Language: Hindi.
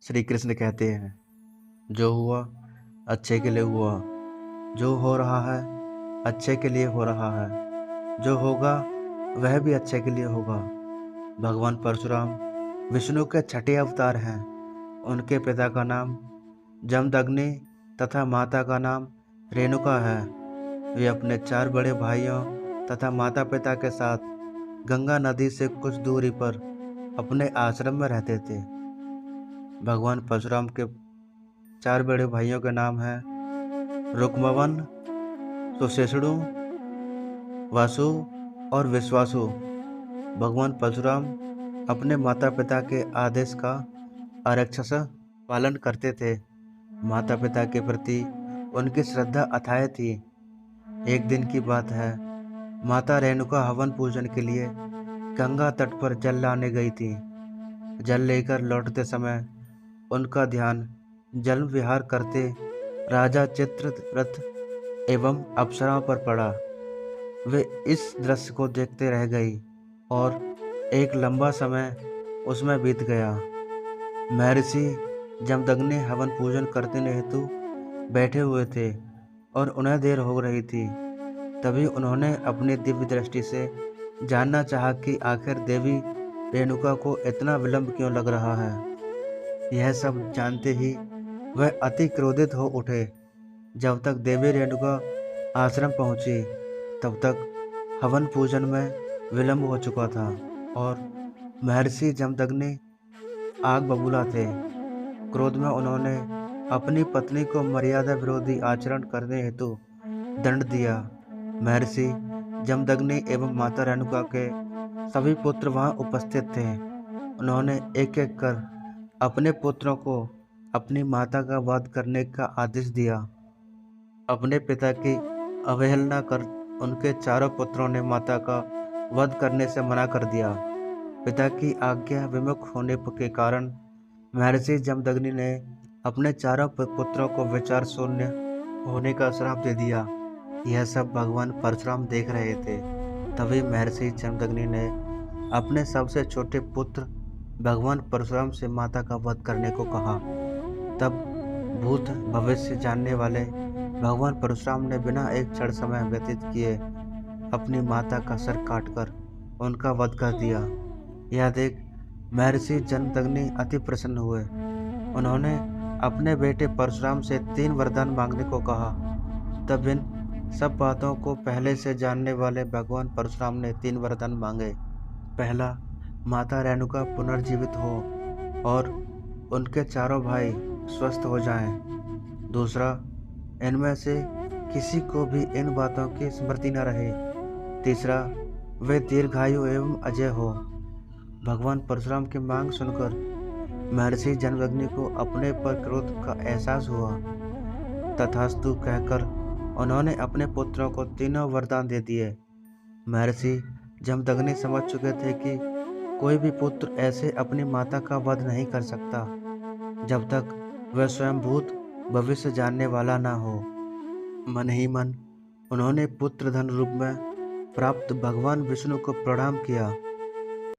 श्री कृष्ण कहते हैं, जो हुआ अच्छे के लिए हुआ, जो हो रहा है अच्छे के लिए हो रहा है, जो होगा वह भी अच्छे के लिए होगा। भगवान परशुराम विष्णु के छठे अवतार हैं। उनके पिता का नाम जमदग्नि तथा माता का नाम रेणुका है। वे अपने 4 बड़े भाइयों तथा माता पिता के साथ गंगा नदी से कुछ दूरी पर अपने आश्रम में रहते थे। भगवान परशुराम के 4 बड़े भाइयों के नाम हैं रुक्मवन, सुशेषणु, वासु और विश्वासु। भगवान परशुराम अपने माता पिता के आदेश का अक्षरशः पालन करते थे। माता पिता के प्रति उनकी श्रद्धा अथाह थी। एक दिन की बात है, माता रेणुका हवन पूजन के लिए गंगा तट पर जल लाने गई थी। जल लेकर लौटते समय उनका ध्यान जल विहार करते राजा चित्ररथ एवं अप्सराओं पर पड़ा। वे इस दृश्य को देखते रह गई और एक लंबा समय उसमें बीत गया। महर्षि जमदग्नि हवन पूजन करने हेतु बैठे हुए थे और उन्हें देर हो रही थी। तभी उन्होंने अपनी दिव्य दृष्टि से जानना चाहा कि आखिर देवी रेणुका को इतना विलंब क्यों लग रहा है। यह सब जानते ही वह अति क्रोधित हो उठे। जब तक देवी रेणुका आश्रम पहुंची तब तक हवन पूजन में विलंब हो चुका था और महर्षि जमदग्नि आग बबूला थे। क्रोध में उन्होंने अपनी पत्नी को मर्यादा विरोधी आचरण करने हेतु दंड दिया। महर्षि जमदग्नि एवं माता रेणुका के सभी पुत्र वहां उपस्थित थे। उन्होंने एक एक कर अपने पुत्रों को अपनी माता का वध करने का आदेश दिया। अपने पिता की अवहेलना कर उनके चारों पुत्रों ने माता का वध करने से मना कर दिया। पिता की आज्ञा विमुख होने के कारण महर्षि जमदग्नि ने अपने चारों पुत्रों को विचार शून्य होने का श्राप दे दिया। यह सब भगवान परशुराम देख रहे थे। तभी महर्षि जमदग्नि ने अपने सबसे छोटे पुत्र भगवान परशुराम से माता का वध करने को कहा। तब भूत भविष्य जानने वाले भगवान परशुराम ने बिना एक क्षण समय व्यतीत किए अपनी माता का सर काटकर उनका वध कर दिया। यह देख महर्षि जमदग्नि अति प्रसन्न हुए। उन्होंने अपने बेटे परशुराम से 3 वरदान मांगने को कहा। तब इन सब बातों को पहले से जानने वाले भगवान परशुराम ने 3 वरदान मांगे। पहला, माता रेणुका पुनर्जीवित हो और उनके चारों भाई स्वस्थ हो जाएं। दूसरा, इनमें से किसी को भी इन बातों की स्मृति न रहे। तीसरा, वे दीर्घायु एवं अजय हो। भगवान परशुराम की मांग सुनकर महर्षि जमदग्नि को अपने पर क्रोध का एहसास हुआ। तथास्तु कहकर उन्होंने अपने पुत्रों को तीनों वरदान दे दिए। महर्षि जमदग्नि समझ चुके थे कि कोई भी पुत्र ऐसे अपनी माता का वध नहीं कर सकता जब तक वह स्वयं भूत भविष्य जानने वाला न हो। मन ही मन उन्होंने पुत्र धन रूप में प्राप्त भगवान विष्णु को प्रणाम किया